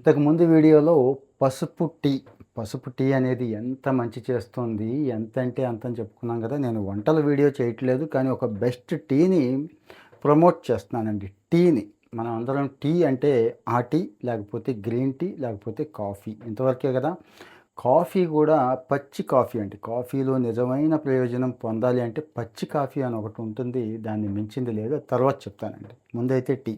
ఇంతకుముందు వీడియోలో పసుపు టీ అనేది ఎంత మంచి చేస్తుంది, ఎంత అంటే అంత అని చెప్పుకున్నాం కదా! నేను వంటల వీడియో చేయట్లేదు. కానీ ఒక బెస్ట్ టీని ప్రమోట్ చేస్తున్నానండి. టీని. మనం అందరం టీ అంటే ఆ టీ, లేకపోతే గ్రీన్ టీ, లేకపోతే కాఫీ ఇంతవరకే కదా! కాఫీ కూడా పచ్చి కాఫీ అండి. కాఫీలో నిజమైన ప్రయోజనం పొందాలి అంటే పచ్చి కాఫీ అని ఒకటి ఉంటుంది. దాన్ని మించింది లేదు. అది తర్వాత చెప్తానండి. ముందైతే టీ.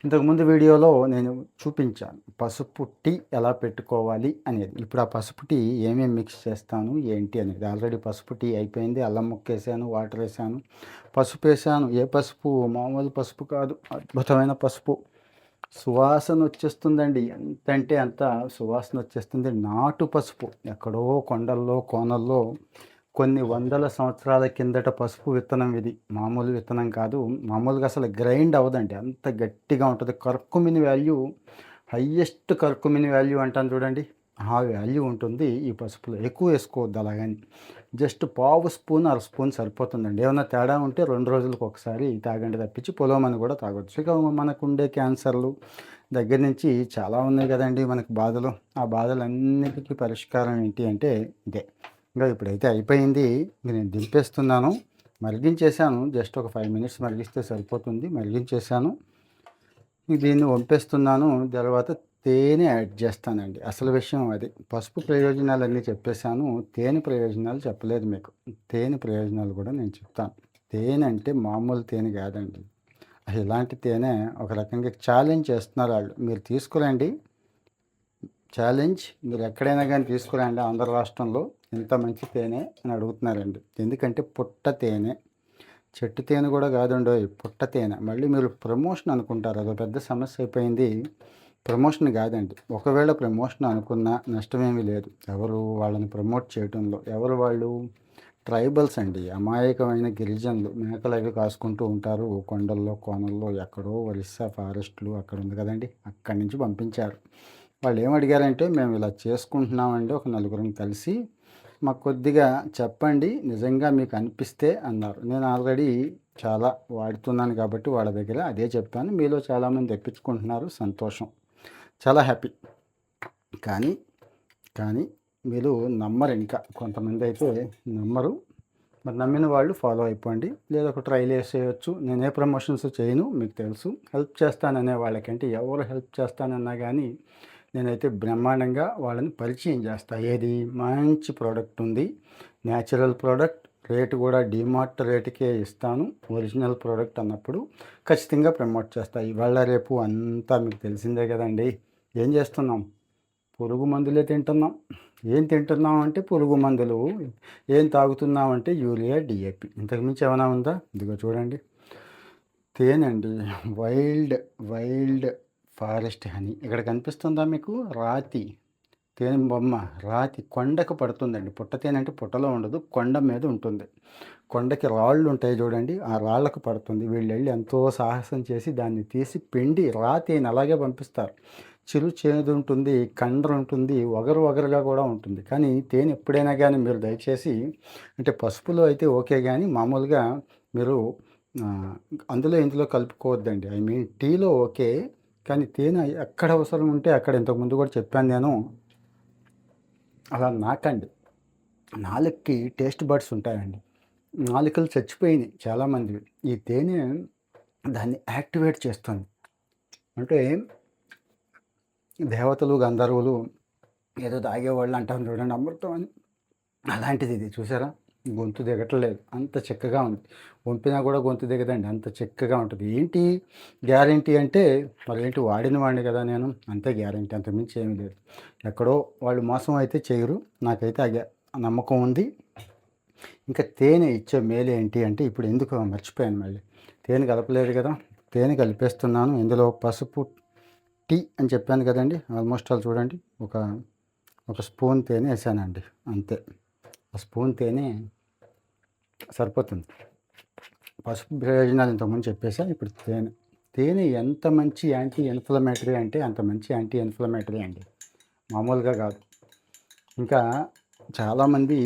ఇంతకుముందు వీడియోలో నేను చూపించాను. పసుపు టీ ఎలా పెట్టుకోవాలి అనేది. ఇప్పుడు ఆ పసుపు టీ ఏమేమి మిక్స్ చేస్తాను, ఏంటి అనేది. ఆల్రెడీ పసుపు టీ అయిపోయింది. అల్లం ముక్కేసాను, వాటర్ ఏసాను, పసుపేసాను. ఏ పసుపు? మామూలు పసుపు కాదు. అద్భుతమైన పసుపు. సువాసన వచ్చేస్తుందండి. ఎంతంటే అంత సువాసన వచ్చేస్తుంది. నాటు పసుపు. ఎక్కడో కొండల్లో, కోనల్లో కొన్ని వందల సంవత్సరాల కిందట పసుపు విత్తనం ఇది. మామూలు విత్తనం కాదు. మామూలుగా అసలు గ్రైండ్ అవ్వదండి. అంత గట్టిగా ఉంటుంది. Curcumin value, highest curcumin value అంటాను చూడండి. ఆ వాల్యూ ఉంటుంది ఈ పసుపులో. ఎక్కువ వేసుకోవద్దు అలాగని. జస్ట్ పావు స్పూన్, అర స్పూన్ సరిపోతుందండి. ఏమైనా తేడా ఉంటే 2 రోజులకు ఒకసారి తాగండి తప్పించి పొలోమని కూడా తాగొచ్చు. ఇక మనకుండే క్యాన్సర్లు దగ్గర నుంచి చాలా ఉన్నాయి కదండీ మనకు బాధలు. ఆ బాధలన్నిటికీ పరిష్కారం ఏంటి అంటే ఇదే. ఇంకా ఇప్పుడైతే అయిపోయింది. ఇంక నేను దింపేస్తున్నాను. మరిగించేసాను. జస్ట్ ఒక 5 మినిట్స్ మరిగిస్తే సరిపోతుంది. మరిగించేసాను. దీన్ని వంపేస్తున్నాను. తర్వాత తేనె యాడ్ చేస్తానండి. అసలు విషయం అది. పసుపు ప్రయోజనాలన్నీ చెప్పేసాను. తేనె ప్రయోజనాలు చెప్పలేదు మీకు. తేనె ప్రయోజనాలు కూడా నేను చెప్తాను. తేనె అంటే మామూలు తేనె కాదండి. ఇలాంటి తేనె ఒక రకంగా ఛాలెంజ్ చేస్తున్నారు వాళ్ళు. మీరు తీసుకురండి ఛాలెంజ్. మీరు ఎక్కడైనా కానీ తీసుకురండి ఆంధ్ర రాష్ట్రంలో ఇంత మంచి తేనె అని అడుగుతున్నారండి. ఎందుకంటే పుట్ట తేనె. చెట్టు తేనె కూడా కాదండోయ్, పుట్ట తేనె. మళ్ళీ మీరు ప్రమోషన్ అనుకుంటారు. అదో పెద్ద సమస్య అయిపోయింది. ప్రమోషన్ కాదండి. ఒకవేళ ప్రమోషన్ అనుకున్నా నష్టమేమీ లేదు. ఎవరు వాళ్ళని ప్రమోట్ చేయటంలో? ఎవరు వాళ్ళు? ట్రైబల్స్ అండి. అమాయకమైన గిరిజనులు. మేకలు అవి కాసుకుంటూ ఉంటారు కొండల్లో, కోనల్లో. ఎక్కడో ఒరిస్సా ఫారెస్ట్లు అక్కడ ఉంది కదండి. అక్కడి నుంచి పంపించారు. వాళ్ళు ఏమడిగారంటే, మేము ఇలా చేసుకుంటున్నామండి ఒక నలుగురిని కలిసి, మాకు కొద్దిగా చెప్పండి నిజంగా మీకు అనిపిస్తే అన్నారు. నేను ఆల్రెడీ చాలా వాడుతున్నాను కాబట్టి వాళ్ళ దగ్గర అదే చెప్పాను. మీలో చాలామంది తెప్పించుకుంటున్నారు, సంతోషం, చాలా హ్యాపీ. కానీ కానీ మీరు నమ్మరు. ఇంకా కొంతమంది అయితే నమ్మరు. మరి నమ్మిన వాళ్ళు ఫాలో అయిపోండి. లేదా ఒక ట్రైల్ వేసేయచ్చు. నేనే ప్రమోషన్స్ చేయను, మీకు తెలుసు. హెల్ప్ చేస్తాననే వాళ్ళకంటే ఎవరు హెల్ప్ చేస్తానన్నా కానీ నేనైతే బ్రహ్మాండంగా వాళ్ళని పరిచయం చేస్తా. ఏది? మంచి ప్రోడక్ట్ ఉంది, న్యాచురల్ ప్రోడక్ట్, రేటు కూడా డీమార్ట్ రేటుకే ఇస్తాను. ఒరిజినల్ ప్రోడక్ట్ అన్నప్పుడు ఖచ్చితంగా ప్రమోట్ చేస్తా. ఇవాళ రేపు అంతా మీకు తెలిసిందే కదండి. ఏం చేస్తున్నాం? పురుగు మందులే తింటున్నాం. ఏం తింటున్నాం అంటే పురుగు మందులు. ఏం తాగుతున్నాం అంటే యూరియా, డిఏపి. ఇంతకుమించి ఏమైనా ఉందా? ఇదిగో చూడండి, తేనండి. Wild forest honey. ఇక్కడ కనిపిస్తుందా మీకు? రాతి తేనె బొమ్మ. రాతి కొండకు పడుతుందండి. పుట్ట తేనె అంటే పుట్టలో ఉండదు, కొండ మీద ఉంటుంది. కొండకి రాళ్ళు ఉంటాయి చూడండి, ఆ రాళ్ళకు పడుతుంది. వీళ్ళు వెళ్ళి ఎంతో సాహసం చేసి దాన్ని తీసి పిండి తేనె అలాగే పంపిస్తారు. చిరు చేదు ఉంటుంది, కండ్ర ఉంటుంది, వగరుగా కూడా ఉంటుంది. కానీ తేనె ఎప్పుడైనా కానీ మీరు దయచేసి, అంటే పసుపులో అయితే ఓకే, కానీ మామూలుగా మీరు అందులో ఇందులో కలుపుకోవద్దండి. ఐ మీన్ టీలో ఓకే, కానీ తేనె ఎక్కడ అవసరం ఉంటే అక్కడ, ఇంతకుముందు కూడా చెప్పాను నేను, అలా నాకండి. నాలుకకి టేస్ట్ బడ్స్ ఉంటాయండి. నాలుకలు చచ్చిపోయినాయి చాలామందివి. ఈ తేనె దాన్ని యాక్టివేట్ చేస్తుంది. అంటే దేవతలు, గంధర్వులు ఏదో తాగేవాళ్ళు అంటారు చూడండి, అమృతం అని. అలాంటిది ఇది. చూసారా? గొంతు దిగట్లేదు, అంత చక్కగా ఉంది. వంపినా కూడా గొంతు దిగదండి, అంత చక్కగా ఉంటుంది. ఏంటి గ్యారంటీ అంటే, మరి ఏంటి, వాడిన వాడిని కదా నేను, అంతే గ్యారంటీ, అంతకుమించి ఏమీ లేదు. ఎక్కడో వాళ్ళు మోసం అయితే చేయరు. నాకైతే నమ్మకం ఉంది. ఇంకా తేనె ఇచ్చే మేలు ఏంటి అంటే, ఇప్పుడు ఎందుకు మర్చిపోయాను మళ్ళీ. తేనె కలపలేదు కదా, తేనె కలిపేస్తున్నాను. ఇందులో పసుపు టీ అని చెప్పాను కదండి. ఆల్మోస్ట్ ఆల్ చూడండి, ఒక స్పూన్ తేనె వేసానండి, అంతే. ఆ స్పూన్ తేనె సరిపోతుంది. పసుపు ప్రయోజనాలు ఇంతకుముందు చెప్పేసా. ఇప్పుడు తేనె ఎంత మంచి యాంటీ ఇన్ఫ్లమేటరీ అంటే అంత మంచి యాంటీ ఇన్ఫ్లమేటరీ అండి, మామూలుగా కాదు. ఇంకా చాలామంది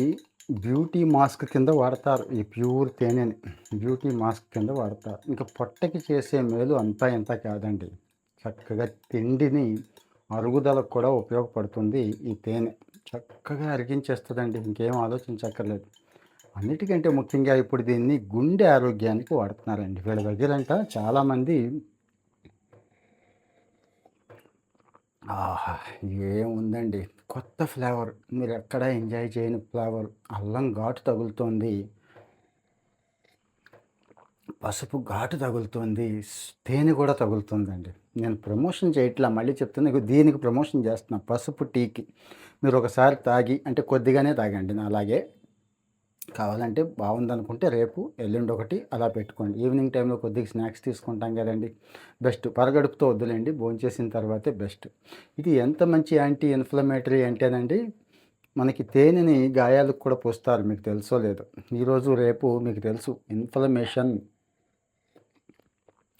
బ్యూటీ మాస్క్ కింద వాడతారు ఈ ప్యూర్ తేనెని. బ్యూటీ మాస్క్ కింద వాడతారు. ఇంకా పొట్టకి చేసే మేలు అంతా ఇంత కాదండి. చక్కగా తిండిని అరుగుదలకు కూడా ఉపయోగపడుతుంది ఈ తేనె. చక్కగా అరిగించేస్తుందండి. ఇంకేం ఆలోచించక్కర్లేదు. అన్నిటికంటే ముఖ్యంగా ఇప్పుడు దీన్ని గుండె ఆరోగ్యానికి వాడుతున్నారండి. వీళ్ళ దగ్గరంట చాలామంది ఆహా! ఏముందండి, కొత్త ఫ్లేవర్. మీరెక్కడా ఎంజాయ్ చేయని ఫ్లేవర్. అల్లం ఘాటు తగులుతోంది. పసుపు ఘాటు తగులుతుంది. తేనె కూడా తగులుతుందండి. నేను ప్రమోషన్ చేయట్లా, మళ్ళీ చెప్తున్నా. ఇగో దీనికి ప్రమోషన్ చేస్తున్నా, పసుపు టీకి. మీరు ఒకసారి తాగి, అంటే కొద్దిగానే తాగండి నాలాగే. కావాలంటే బాగుందనుకుంటే రేపు, ఎల్లుండి ఒకటి అలా పెట్టుకోండి. ఈవినింగ్ టైంలో కొద్దిగా స్నాక్స్ తీసుకుంటాం కదండీ! బెస్ట్. పరగడుపుతో వద్దులేండి, భోంచేసిన తర్వాతే బెస్ట్. ఇది ఎంత మంచి యాంటీ ఇన్‌ఫ్లమేటరీ అంటేనండి, మనకి తేనెని గాయాలకు కూడా పూస్తారు. మీకు తెలుసో లేదో. ఈరోజు, రేపు మీకు తెలుసు ఇన్‌ఫ్లమేషన్,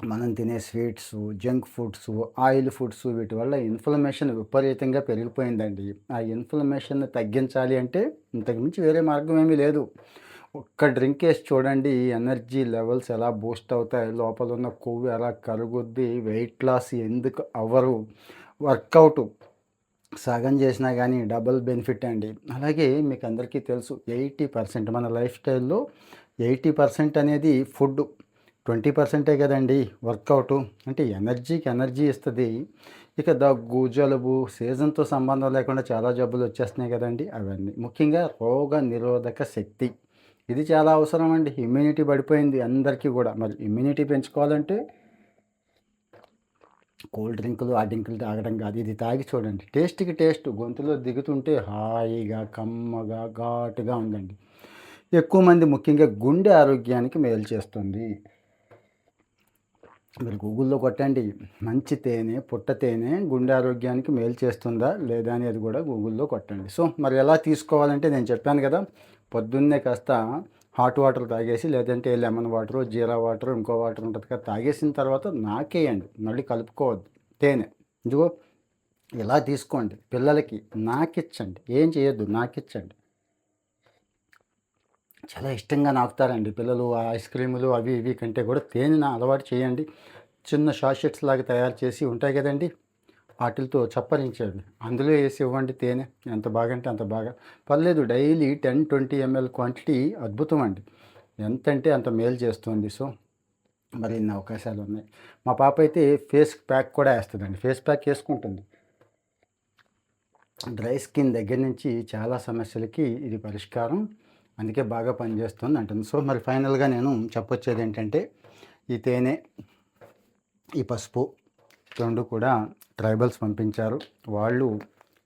మనం తినే sweets, junk foods, oil foods, వీటి వల్ల ఇన్‌ఫ్లమేషన్ విపరీతంగా పెరిగిపోయిందండి. ఆ ఇన్‌ఫ్లమేషన్‌ని తగ్గించాలి అంటే ఇంతకు మించి వేరే మార్గం ఏమీ లేదు. ఒక్క డ్రింక్ ఏసి చూడండి, ఎనర్జీ లెవెల్స్ ఎలా బూస్ట్ అవుతాయి, లోపల ఉన్న కొవ్వు ఎలా కరుగుద్ది, వెయిట్ లాస్ ఎందుకు అవ్వరు, వర్కౌట్ సగం చేసినా కానీ డబుల్ బెనిఫిట్ అండి. అలాగే మీకు అందరికీ తెలుసు 80% మన లైఫ్ స్టైల్‌లో 80% అనేది ఫుడ్. 20% కదండీ వర్కౌటు. అంటే ఎనర్జీకి ఎనర్జీ ఇస్తది. ఇక దగ్గు, జలుబు, సీజన్‌తో సంబంధం లేకుండా చాలా జబ్బులు వచ్చేస్తున్నాయి కదండీ! అవన్నీ. ముఖ్యంగా రోగ నిరోధక శక్తి. ఇది చాలా అవసరం అండి. ఇమ్యూనిటీ పడిపోయింది అందరికీ కూడా. మరి ఇమ్యూనిటీ పెంచుకోవాలంటే కూల్ డ్రింకులు, ఆ డ్రింకులు తాగడం కాదు. ఇది తాగి చూడండి. టేస్ట్‌కి టేస్ట్ గొంతులో దిగుతుంటే హాయిగా, కమ్మగా, ఘాటుగా ఉందండి. ఎక్కువ మంది ముఖ్యంగా గుండె ఆరోగ్యానికి మేలు చేస్తుంది. మీరు గూగుల్‌లో కొట్టండి, మంచి తేనె, పుట్ట తేనె గుండె ఆరోగ్యానికి మేలు చేస్తుందా లేదా అనేది కూడా గూగుల్‌లో కొట్టండి. సో మరి ఎలా తీసుకోవాలంటే నేను చెప్పాను కదా! పొద్దున్నే కాస్త హాట్ వాటర్ తాగేసి, లేదంటే లెమన్ వాటరు, జీరా వాటరు, ఇంకో వాటర్ ఉంటుంది కదా, తాగేసిన తర్వాత నాకేయండి. మళ్ళీ కలుపుకోవద్దు తేనె. ఇదిగో ఇలా తీసుకోండి. పిల్లలకి నాకిచ్చండి. ఏం చేయొద్దు, నాకిచ్చండి. చాలా ఇష్టంగా నాకుతారండి పిల్లలు. ఆ ఐస్ క్రీములు అవి ఇవి కంటే కూడా తేనెను అలవాటు చేయండి. చిన్న సాషెట్స్ లాగా తయారు చేసి ఉంటాయి కదండీ! వాటిలతో చప్పరించండి. అందులో వేసి ఇవ్వండి తేనె. ఎంత బాగంటే అంత బాగా. పర్లేదు, డైలీ 10-20 ml క్వాంటిటీ అద్భుతం అండి. ఎంతంటే అంత మేలు చేస్తుంది. సో మరి ఇన్ని అవకాశాలు ఉన్నాయి. మా పాప అయితే ఫేస్ ప్యాక్ కూడా వేస్తదండి. ఫేస్ ప్యాక్ వేసుకుంటుంది. డ్రై స్కిన్ దగ్గర నుంచి చాలా సమస్యలకి ఇది పరిష్కారం. అందుకే బాగా పనిచేస్తుంది అంటుంది. సో మరి ఫైనల్‌గా నేను చెప్పొచ్చేది ఏంటంటే, ఈ తేనె, ఈ పసుపు 2 కూడా ట్రైబల్స్ పంపించారు. వాళ్ళు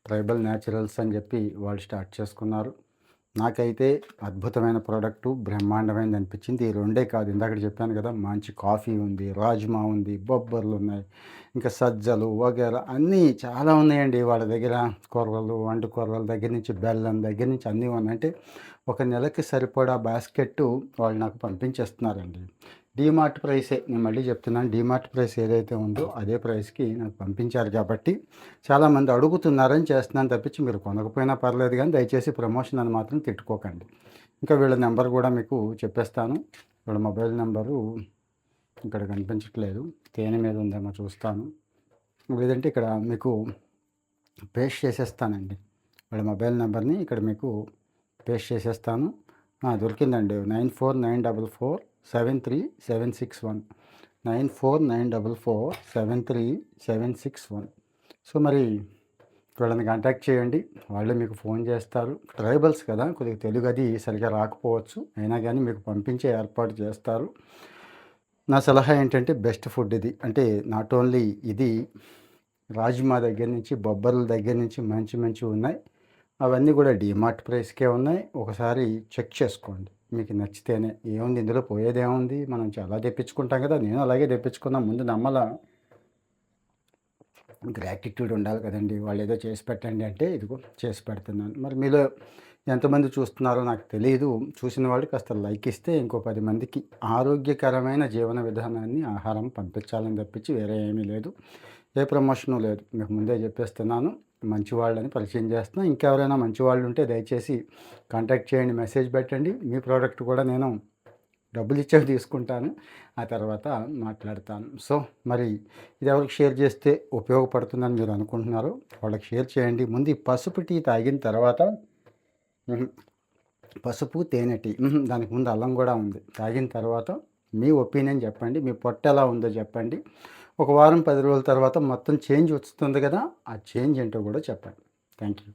ట్రైబల్ న్యాచురల్స్ అని చెప్పి వాళ్ళు స్టార్ట్ చేసుకున్నారు. నాకైతే అద్భుతమైన ప్రోడక్టు, బ్రహ్మాండమైనది అనిపించింది. ఈ 2 కాదు, ఇందాకడ చెప్పాను కదా! మంచి కాఫీ ఉంది, రాజ్మా ఉంది, బొబ్బర్లు ఉన్నాయి, ఇంకా సజ్జలు వగైరా అన్నీ చాలా ఉన్నాయండి వాళ్ళ దగ్గర. కూరలు, వండు కూరల దగ్గర నుంచి, బెల్లం దగ్గర నుంచి అన్నీ ఉన్నాయి. అంటే ఒక నెలకి సరిపడా బాస్కెట్టు వాళ్ళు నాకు పంపించేస్తున్నారండి. డీమార్ట్ ప్రైసే, నేను మళ్ళీ చెప్తున్నాను, డీమార్ట్ ప్రైస్ ఏదైతే ఉందో అదే ప్రైస్‌కి నాకు పంపించారు కాబట్టి చాలామంది అడుగుతున్నారని చేస్తున్నాను తప్పించి, మీరు కొనకపోయినా పర్లేదు కానీ దయచేసి ప్రమోషన్ అని మాత్రం తిట్టుకోకండి. ఇంకా వీళ్ళ నెంబర్ కూడా మీకు చెప్పేస్తాను. వీళ్ళ మొబైల్ నెంబరు ఇక్కడ కనిపించట్లేదు. తేనె మీద ఉందేమో చూస్తాను. లేదంటే ఇక్కడ మీకు పేస్ట్ చేసేస్తానండి. వీళ్ళ మొబైల్ నెంబర్‌ని ఇక్కడ మీకు పేస్ట్ చేసేస్తాను. దొరికిందండి. 9494473761. 9494473761. సో మరి వీళ్ళని కాంటాక్ట్ చేయండి. వాళ్ళే మీకు ఫోన్ చేస్తారు. ట్రైబల్స్ కదా, కొద్దిగా తెలుగు అది సరిగ్గా రాకపోవచ్చు. అయినా కానీ మీకు పంపించే ఏర్పాటు చేస్తారు. నా సలహా ఏంటంటే, బెస్ట్ ఫుడ్ ఇది. అంటే నాట్ ఓన్లీ ఇది, రాజ్మా దగ్గర నుంచి, బొబ్బర్ల దగ్గర నుంచి మంచి మంచివి ఉన్నాయి. అవన్నీ కూడా డీమార్ట్ ప్రైస్‌కే ఉన్నాయి. ఒకసారి చెక్ చేసుకోండి. మీకు నచ్చితేనే. ఏముంది ఇందులో పోయేదేముంది? మనం చాలా తెప్పించుకుంటాం కదా! నేను అలాగే తెప్పించుకున్నా. ముందు నమ్మలా. గ్రాటిట్యూడ్ ఉండాలి కదండీ! వాళ్ళేదో చేసి పెట్టండి అంటే, ఇదిగో చేసి పెడుతున్నాను. మరి మీలో ఎంతమంది చూస్తున్నారో నాకు తెలీదు. చూసిన వాళ్ళు కాస్త లైక్ ఇస్తే ఇంకో 10 మందికి ఆరోగ్యకరమైన జీవన విధానాన్ని, ఆహారం పంపించాలని తప్పించి వేరే ఏమీ లేదు. ఏ ప్రమోషను లేదు. మీకు ముందే చెప్పేస్తున్నాను. మంచి వాళ్ళని పరిచయం చేస్తున్నా. ఇంకెవరైనా మంచి వాళ్ళు ఉంటే దయచేసి కాంటాక్ట్ చేయండి, మెసేజ్ పెట్టండి. మీ ప్రోడక్ట్ కూడా నేను డబ్బులు ఇచ్చాక తీసుకుంటాను. ఆ తర్వాత మాట్లాడతాను. సో, మరి ఇది ఎవరికి షేర్ చేస్తే ఉపయోగపడుతుందని మీరు అనుకుంటున్నారో వాళ్ళకి షేర్ చేయండి. ముందు ఈ పసుపు టీ తాగిన తర్వాత హుహు. పసుపు, తేనె టీ. దానికి ముందు అల్లం గూడా ఉంది. తాగిన తర్వాత మీ ఒపీనియన్ చెప్పండి. మీ పొట్ట ఎలా ఉందో చెప్పండి. ఒక వారం, 10 రోజుల తర్వాత మొత్తం చేంజ్ వస్తుంది గదా! ఆ చేంజ్ ఏంటో గూడా చెప్పండి. Thank you.